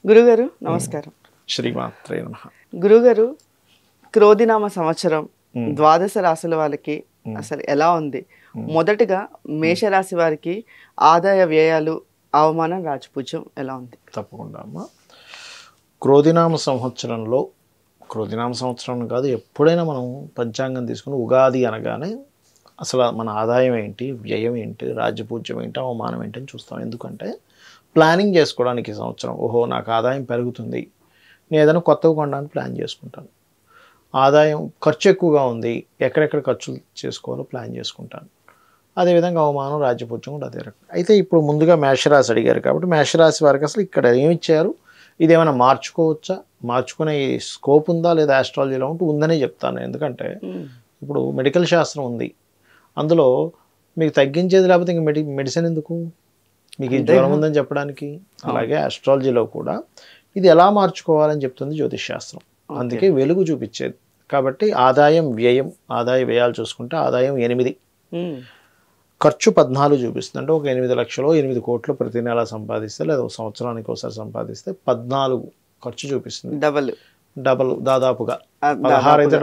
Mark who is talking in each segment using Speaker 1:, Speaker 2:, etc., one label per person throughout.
Speaker 1: గురుగారు నమస్కారం.
Speaker 2: శ్రీమాత్రే నమః.
Speaker 1: గురుగారు, క్రోధినామ సంవత్సరం ద్వాదశ రాశుల వాళ్ళకి అసలు ఎలా ఉంది? మొదటగా మేషరాశి వారికి ఆదాయ వ్యయాలు, అవమానం, రాజపూజ్యం ఎలా ఉంది?
Speaker 2: తప్పకుండా అమ్మ. క్రోధినామ సంవత్సరం కాదు, ఎప్పుడైనా మనం పంచాంగం తీసుకుని ఉగాది అనగానే అసలు మన ఆదాయం ఏంటి, వ్యయం ఏంటి, రాజ్యపూజ్యం ఏంటి, అవమానం ఏంటి అని చూస్తాం. ఎందుకంటే ప్లానింగ్ చేసుకోవడానికి ఈ సంవత్సరం ఓహో నాకు ఆదాయం పెరుగుతుంది, నేను ఏదైనా కొత్తగా కొనడానికి ప్లాన్ చేసుకుంటాను. ఆదాయం ఖర్చు ఎక్కువగా ఉంది, ఎక్కడెక్కడ ఖర్చులు చేసుకోవాలో ప్లాన్ చేసుకుంటాను. అదేవిధంగా అవమానం, రాజ్యపూజ్యం కూడా అదే రకం. అయితే ఇప్పుడు ముందుగా మేషరాశి అడిగారు కాబట్టి మేషరాశి వారికి అసలు ఇక్కడ ఏమిచ్చారు, ఇదేమైనా మార్చుకోవచ్చా, మార్చుకునే స్కోప్ ఉందా లేదా ఆస్ట్రాలజీలో ఉందనే చెప్తాను. ఎందుకంటే ఇప్పుడు మెడికల్ శాస్త్రం ఉంది, అందులో మీకు తగ్గించేది లేకపోతే ఇంక మెడిసిన్ ఎందుకు, మీకు ఈ జ్వరం ఉందని చెప్పడానికి. అలాగే ఆస్ట్రాలజీలో కూడా ఇది ఎలా మార్చుకోవాలని చెప్తుంది జ్యోతిష్ శాస్త్రం, అందుకే వెలుగు చూపించేది. కాబట్టి ఆదాయం వ్యయం, ఆదాయ వ్యయాలు చూసుకుంటే ఆదాయం 8, ఖర్చు 14 చూపిస్తుంది. అంటే ఒక 8 లక్షలు 8 కోట్లు ప్రతి నెల సంపాదిస్తే లేదా ఒక సంవత్సరానికి ఒకసారి సంపాదిస్తే 14 ఖర్చు చూపిస్తుంది. డబల్ దాదాపుగా 16 అయితే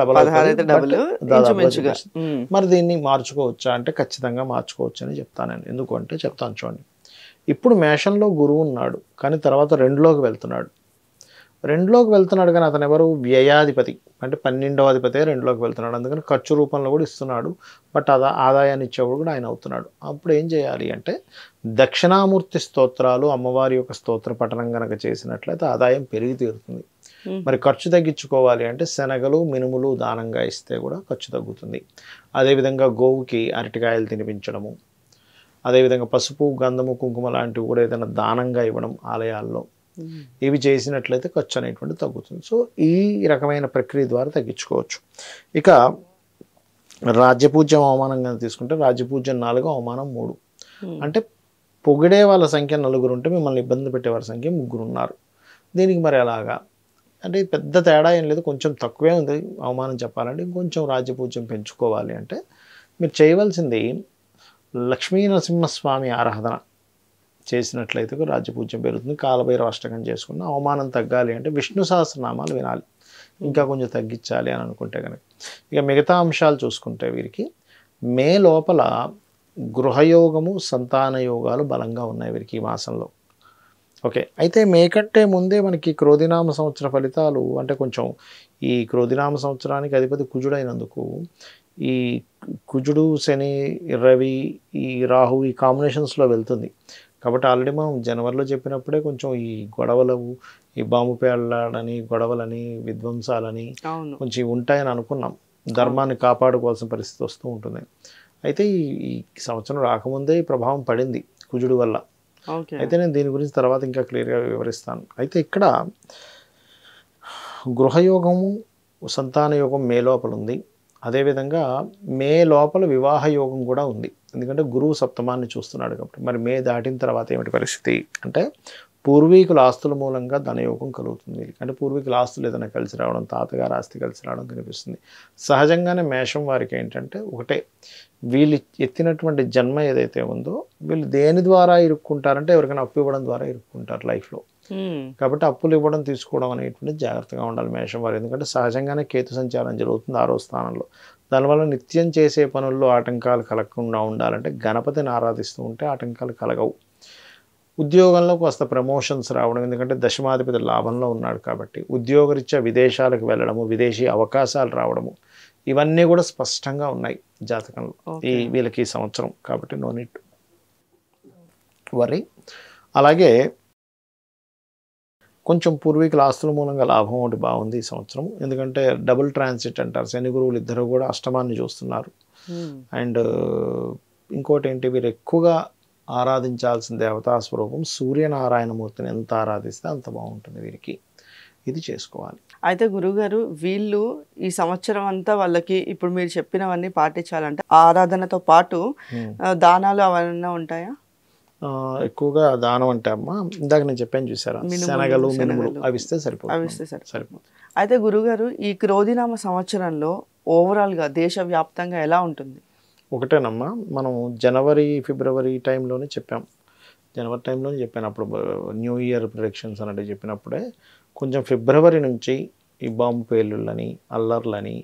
Speaker 2: డబల్ దాదాపుగా చూపిస్తుంది. మరి దీన్ని మార్చుకోవచ్చా అంటే ఖచ్చితంగా మార్చుకోవచ్చు అని చెప్తాను నేను. ఎందుకంటే చెప్తాను చూడండి. ఇప్పుడు మేషంలో గురువు ఉన్నాడు, కానీ తర్వాత 2లోకి వెళ్తున్నాడు. 2లోకి వెళ్తున్నాడు కానీ అతను ఎవరు, వ్యయాధిపతి, అంటే 12వ అధిపతి 2లోకి వెళ్తున్నాడు. అందుకని ఖర్చు రూపంలో కూడా ఇస్తున్నాడు, బట్ ఆదాయాన్ని ఇచ్చేవాడు కూడా ఆయన అవుతున్నాడు. అప్పుడు ఏం చేయాలి అంటే దక్షిణామూర్తి స్తోత్రాలు, అమ్మవారి యొక్క స్తోత్ర పఠనం కనుక చేసినట్లయితే ఆదాయం పెరిగి తీరుతుంది. మరి ఖర్చు తగ్గించుకోవాలి అంటే శనగలు, మినుములు దానంగా ఇస్తే కూడా ఖర్చు తగ్గుతుంది. అదేవిధంగా గోవుకి అరటికాయలు తినిపించడము, అదేవిధంగా పసుపు, గంధము, కుంకుమ లాంటివి కూడా ఏదైనా దానంగా ఇవ్వడం ఆలయాల్లో, ఇవి చేసినట్లయితే ఖర్చు అనేటువంటి తగ్గుతుంది. సో ఈ రకమైన ప్రక్రియ ద్వారా తగ్గించుకోవచ్చు. ఇక రాజ్యపూజ్యం, అవమానంగా తీసుకుంటే రాజ్యపూజ్యం 4, అవమానం 3. అంటే పొగిడే వాళ్ళ సంఖ్య 4 ఉంటే మిమ్మల్ని ఇబ్బంది పెట్టేవారి సంఖ్య 3 ఉన్నారు. దీనికి మరి ఎలాగా అంటే పెద్ద తేడా ఏం లేదు, కొంచెం తక్కువే ఉంది అవమానం చెప్పాలంటే. ఇంకొంచెం రాజ్యపూజ్యం పెంచుకోవాలి అంటే మీరు చేయవలసింది లక్ష్మీ నరసింహస్వామి ఆరాధన చేసినట్లయితే రాజ్యపూజ్యం పెరుగుతుంది. కాలభైరవ అష్టకం చేసుకున్న అవమానం తగ్గాలి అంటే విష్ణు సహస్రనామాలు వినాలి, ఇంకా కొంచెం తగ్గించాలి అని అనుకుంటే కనుక. ఇక మిగతా అంశాలు చూసుకుంటే వీరికి మే లోపల గృహయోగము, సంతాన యోగాలు బలంగా ఉన్నాయి వీరికి ఈ మాసంలో. ఓకే, అయితే మే కంటే ముందే మనకి క్రోధినామ సంవత్సర ఫలితాలు అంటే కొంచెం ఈ క్రోధినామ సంవత్సరానికి అధిపతి కుజుడైనందుకు ఈ కుజుడు, శని, రవి, ఈ రాహు ఈ కాంబినేషన్స్లో వెళ్తుంది. కాబట్టి ఆల్రెడీ మనం జనవరిలో చెప్పినప్పుడే కొంచెం ఈ గొడవలు, ఈ బాంబు పేలాడని, గొడవలని, విధ్వంసాలని కొంచెం ఉంటాయని అనుకున్నాం. ధర్మాన్ని కాపాడుకోవాల్సిన పరిస్థితి వస్తూ ఉంటుంది. అయితే ఈ సంవత్సరం రాకముందే ఈ ప్రభావం పడింది కుజుడు వల్ల. అయితే నేను దీని గురించి తర్వాత ఇంకా క్లియర్గా వివరిస్తాను. అయితే ఇక్కడ గృహయోగము, సంతాన యోగం మే లోపల ఉంది. అదేవిధంగా మే లోపల వివాహ యోగం కూడా ఉంది, ఎందుకంటే గురువు సప్తమాన్ని చూస్తున్నాడు కాబట్టి. మరి మే దాటిన తర్వాత ఏమిటి పరిస్థితి అంటే పూర్వీకుల ఆస్తుల మూలంగా ధనయోగం కలుగుతుంది. అంటే పూర్వీకుల ఆస్తులు ఏదైనా కలిసి రావడం, తాతగారు ఆస్తి కలిసి రావడం కనిపిస్తుంది. సహజంగానే మేషం వారికి ఏంటంటే ఒకటే, వీళ్ళు ఎత్తినటువంటి జన్మ ఏదైతే ఉందో వీళ్ళు దేని ద్వారా ఇరుక్కుంటారంటే ఎవరికైనా అప్పు ఇవ్వడం ద్వారా ఇరుక్కుంటారు లైఫ్లో. కాబట్టి అప్పులు ఇవ్వడం, తీసుకోవడం అనేటువంటి జాగ్రత్తగా ఉండాలి మేషం వారు. ఎందుకంటే సహజంగానే కేతు సంచారం జరుగుతుంది 6వ స్థానంలో. దానివల్ల నిత్యం చేసే పనుల్లో ఆటంకాలు కలగకుండా ఉండాలంటే గణపతిని ఆరాధిస్తూ ఉంటే ఆటంకాలు కలగవు. ఉద్యోగంలో కాస్త ప్రమోషన్స్ రావడం, ఎందుకంటే దశమాధిపతి లాభంలో ఉన్నాడు కాబట్టి ఉద్యోగరీత్యా విదేశాలకు వెళ్ళడము, విదేశీ అవకాశాలు రావడము, ఇవన్నీ కూడా స్పష్టంగా ఉన్నాయి జాతకంలో వీళ్ళకి ఈ సంవత్సరం. కాబట్టి నో నీడ్ వరీ. అలాగే కొంచెం పూర్వీకుల ఆస్తుల మూలంగా లాభం ఒకటి బాగుంది ఈ సంవత్సరం, ఎందుకంటే డబుల్ ట్రాన్సిట్ అంటారు. శని గురువులు ఇద్దరు కూడా అష్టమాన్ని చూస్తున్నారు. అండ్ ఇంకోటి ఏంటి, వీరు ఎక్కువగా ఆరాధించాల్సిన దేవతా స్వరూపం సూర్యనారాయణమూర్తిని ఎంత ఆరాధిస్తే అంత బాగుంటుంది వీరికి. ఇది చేసుకోవాలి.
Speaker 1: అయితే గురుగారు, వీళ్ళు ఈ సంవత్సరం అంతా వాళ్ళకి ఇప్పుడు మీరు చెప్పినవన్నీ పాటించాలంటే ఆరాధనతో పాటు దానాలు అవన్నీ ఉంటాయా?
Speaker 2: ఎక్కువగా దానం అంటే అమ్మ ఇందాక నేను చెప్పాను చూసారా, శనగలు, మినుములు అవి ఇస్తే సరిపోతుంది.
Speaker 1: అయితే గురుగారు, ఈ క్రోధినామ సంవత్సరంలో ఓవరాల్గా దేశవ్యాప్తంగా ఎలా ఉంటుంది?
Speaker 2: ఒకటేనమ్మా, మనం జనవరి, ఫిబ్రవరి టైంలోనే చెప్పాం జనవరి టైంలో చెప్పాను అప్పుడు న్యూ ఇయర్ ప్రిడిక్షన్స్ అన్నట్టు చెప్పినప్పుడే కొంచెం ఫిబ్రవరి నుంచి ఈ బాంబు పేలుళ్ళని అల్లర్లని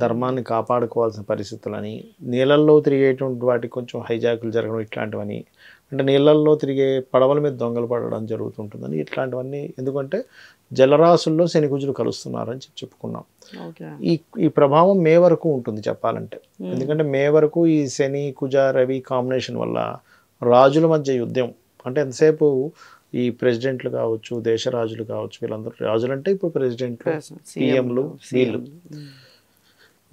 Speaker 2: ధర్మాన్ని కాపాడుకోవాల్సిన పరిస్థితులని నీళ్ళల్లో తిరిగేటువంటి వాటికి కొంచెం హైజాకులు జరగడం ఇట్లాంటివని అంటే నీళ్ళల్లో తిరిగే పడవల మీద దొంగలు పడడం జరుగుతుంటుందని ఇట్లాంటివన్నీ ఎందుకంటే జలరాశుల్లో శనికుజులు కలుస్తున్నారని చెప్పుకున్నాం. ఈ ప్రభావం మే వరకు ఉంటుంది చెప్పాలంటే. ఎందుకంటే మే వరకు ఈ శని కుజ రవి కాంబినేషన్ వల్ల రాజుల మధ్య యుద్ధం అంటే ఎంతసేపు ఈ ప్రెసిడెంట్లు కావచ్చు దేశ రాజులు కావచ్చు వీళ్ళందరూ రాజులు అంటే ఇప్పుడు ప్రెసిడెంట్లు పిఎంలు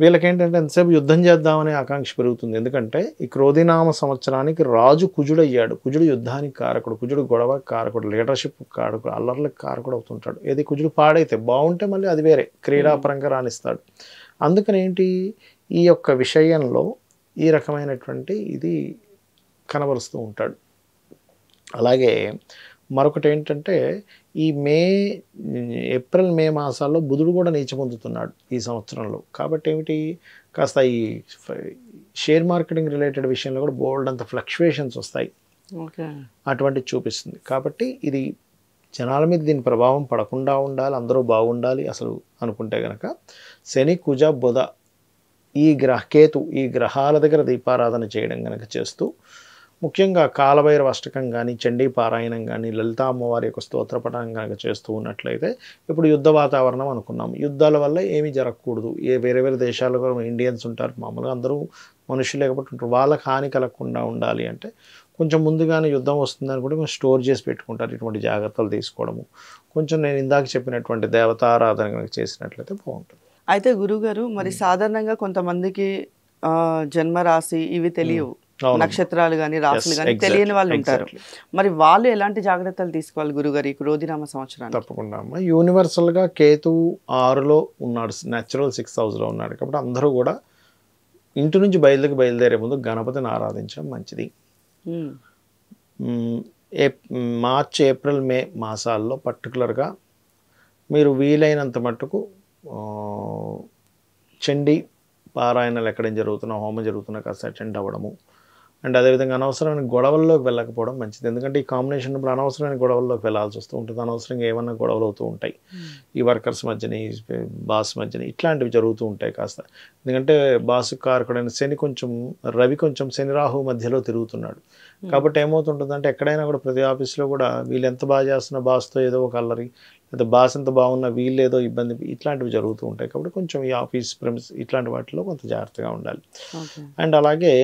Speaker 2: వీళ్ళకేంటంటే ఎంతసేపు యుద్ధం చేద్దామనే ఆకాంక్ష పెరుగుతుంది. ఎందుకంటే ఈ క్రోధినామ సంవత్సరానికి రాజు కుజుడు అయ్యాడు. కుజుడు యుద్ధానికి కారకుడు, కుజుడు గొడవకి కారకుడు, లీడర్షిప్ కారకుడు, అల్లర్లకు కారకుడు అవుతుంటాడు. ఏది కుజుడు పాడైతే బాగుంటే మళ్ళీ అది వేరే క్రీడాపరంగా రాణిస్తాడు. అందుకని ఏంటి ఈ యొక్క విషయంలో ఈ రకమైనటువంటి ఇది కనబరుస్తూ ఉంటాడు. అలాగే మరొకటి ఏంటంటే ఈ ఏప్రిల్ మే మాసాల్లో బుధుడు కూడా నీచ పొందుతున్నాడు ఈ సంవత్సరంలో. కాబట్టి ఏమిటి కాస్త ఈ షేర్ మార్కెటింగ్ రిలేటెడ్ విషయంలో కూడా బోల్డ్ అంత ఫ్లక్చువేషన్స్ వస్తాయి, అటువంటిది చూపిస్తుంది. కాబట్టి ఇది జనాల మీద దీని ప్రభావం పడకుండా ఉండాలి, అందరూ బాగుండాలి అసలు అనుకుంటే కనుక శని కుజ బుధ కేతు ఈ గ్రహాల దగ్గర దీపారాధన చేయడం కనుక చేస్తూ ముఖ్యంగా కాలభైరవ అష్టకం కానీ చండీ పారాయణం కానీ లలితా అమ్మవారి యొక్క స్తోత్రపఠనం కనుక చేస్తూ ఉన్నట్లయితే ఇప్పుడు యుద్ధ వాతావరణం అనుకున్నాం. యుద్ధాల వల్ల ఏమీ జరగకూడదు. వేరే వేరే దేశాల్లో కూడా ఇండియన్స్ ఉంటారు, మామూలుగా అందరూ మనుషులు కాబట్టి ఉంటారు, వాళ్ళకి హాని కలగకుండా ఉండాలి అంటే కొంచెం ముందుగానే యుద్ధం వస్తుందని కూడా కొంచెం స్టోర్ చేసి పెట్టుకుంటారు. ఇటువంటి జాగ్రత్తలు తీసుకోవడము కొంచెం నేను ఇందాక చెప్పినటువంటి దేవతారాధన కనుక చేసినట్లయితే బాగుంటుంది.
Speaker 1: అయితే గురుగారు మరి సాధారణంగా కొంతమందికి జన్మరాశి ఇవి తెలియవు, నక్షత్రాలు కానీ రాశులు కానీ తెలియని వాళ్ళు ఉంటారు. మరి వాళ్ళు ఎలాంటి జాగ్రత్తలు తీసుకోవాలి గురుగారు ఈ క్రోధినామ సంవత్సరాన్ని?
Speaker 2: తప్పకుండా అమ్మ. యూనివర్సల్గా కేతు 6లో ఉన్నాడు, న్యాచురల్ 6th హౌస్లో ఉన్నాడు. కాబట్టి అందరూ కూడా ఇంటి నుంచి బయలుదేరే ముందు గణపతిని ఆరాధించడం మంచిది. మార్చ్ ఏప్రిల్ మే మాసాల్లో పర్టికులర్గా మీరు వీలైనంత మట్టుకు చండీ పారాయణాలు ఎక్కడ జరుగుతున్నా హోమం జరుగుతున్నా కాస్త అటెండ్ అవ్వడము. అండ్ అదేవిధంగా అనవసరమైన గొడవల్లోకి వెళ్ళకపోవడం మంచిది. ఎందుకంటే ఈ కాంబినేషన్ ఇప్పుడు అనవసరమైన గొడవల్లోకి వెళ్ళాల్సి వస్తూ ఉంటుంది. అనవసరంగా ఏమన్నా గొడవలు అవుతూ ఉంటాయి ఈ వర్కర్స్ మధ్యని బాస్ మధ్యని ఇట్లాంటివి జరుగుతూ ఉంటాయి కాస్త. ఎందుకంటే బాసు కారకుడైన శని రవి కొంచెం శని రాహు మధ్యలో తిరుగుతున్నాడు. కాబట్టి ఏమవుతుంటుందంటే ఎక్కడైనా కూడా ప్రతి ఆఫీస్లో కూడా వీళ్ళు ఎంత బాగా చేస్తున్న బాస్తో ఏదో ఒక అల్లరి, లేదా బాస్ ఎంత బాగున్నా వీళ్ళు ఏదో ఇబ్బంది ఇట్లాంటివి జరుగుతూ ఉంటాయి. కాబట్టి కొంచెం ఈ ఆఫీస్ ప్రెమిస్ ఇట్లాంటి వాటిలో కొంత జాగ్రత్తగా ఉండాలి. అండ్ అలాగే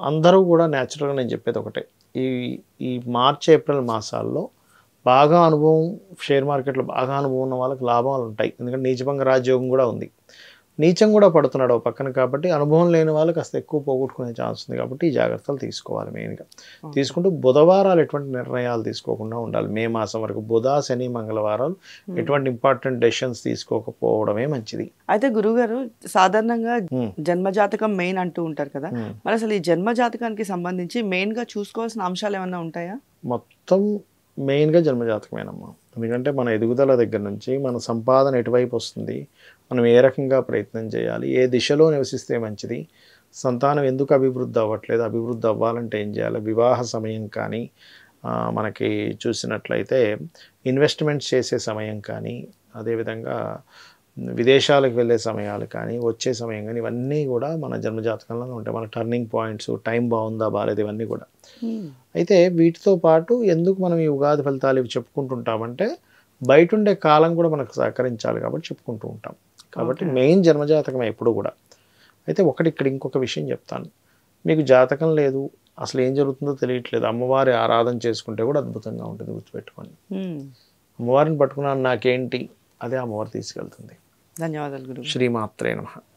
Speaker 2: అందరూ కూడా న్యాచురల్గా నేను చెప్పేది ఒకటే, ఈ మార్చ్ ఏప్రిల్ మాసాల్లో బాగా అనుభవం షేర్ మార్కెట్లో బాగా అనుభవం ఉన్న వాళ్ళకి లాభాలు ఉంటాయి. ఎందుకంటే నీచభంగ రాజయోగం కూడా ఉంది, నీచం కూడా పడుతున్నాడు ఒక పక్కన. కాబట్టి అనుభవం లేని వాళ్ళు కాస్త ఎక్కువ పోగొట్టుకునే ఛాన్స్ ఉంది. కాబట్టి ఈ జాగ్రత్తలు తీసుకోవాలి. మెయిన్గా తీసుకుంటూ బుధవారాలు ఎటువంటి నిర్ణయాలు తీసుకోకుండా ఉండాలి. మే మాసం వరకు బుధ శని మంగళవారాలు ఎటువంటి ఇంపార్టెంట్ డెసిషన్స్ తీసుకోకపోవడమే మంచిది.
Speaker 1: అయితే గురుగారు సాధారణంగా జన్మజాతకం మెయిన్ అంటూ ఉంటారు కదా, మరి అసలు ఈ జన్మజాతకానికి సంబంధించి మెయిన్గా చూసుకోవాల్సిన అంశాలు ఏమైనా ఉంటాయా?
Speaker 2: మొత్తం మెయిన్గా జన్మజాతకమేనమ్మా. ఎందుకంటే మన ఎదుగుదల దగ్గర నుంచి మన సంపాదన ఎటువైపు వస్తుంది, మనం ఏ రకంగా ప్రయత్నం చేయాలి, ఏ దిశలో నివసిస్తే మంచిది, సంతానం ఎందుకు అభివృద్ధి అవ్వట్లేదు, అభివృద్ధి అవ్వాలంటే ఏం చేయాలి, వివాహ సమయం కానీ మనకి చూసినట్లయితే ఇన్వెస్ట్మెంట్స్ చేసే సమయం కానీ, అదేవిధంగా విదేశాలకు వెళ్ళే సమయాలు కానీ వచ్చే సమయం కానీ ఇవన్నీ కూడా మన జన్మజాతకంలో ఉంటాయి. మన టర్నింగ్ పాయింట్స్, టైం బాగుందా బాగాలేదు ఇవన్నీ కూడా. అయితే వీటితో పాటు ఎందుకు మనం ఈ ఉగాది ఫలితాలు ఇవి చెప్పుకుంటుంటామంటే బయట ఉండే కాలం కూడా మనకు సహకరించాలి కాబట్టి చెప్పుకుంటూ ఉంటాం. కాబట్టి మెయిన్ జన్మజాతకమే ఎప్పుడు కూడా. అయితే ఇక్కడ ఇంకొక విషయం చెప్తాను, మీకు జాతకం లేదు అసలు ఏం జరుగుతుందో తెలియట్లేదు, అమ్మవారి ఆరాధన చేసుకుంటే కూడా అద్భుతంగా ఉంటుంది. గుర్తుపెట్టుకోండి, అమ్మవారిని పట్టుకున్నాను నాకేంటి, అదే అమ్మవారు తీసుకెళ్తుంది.
Speaker 1: ధన్యవాదాలు గురు.
Speaker 2: శ్రీమాత్రే నమః.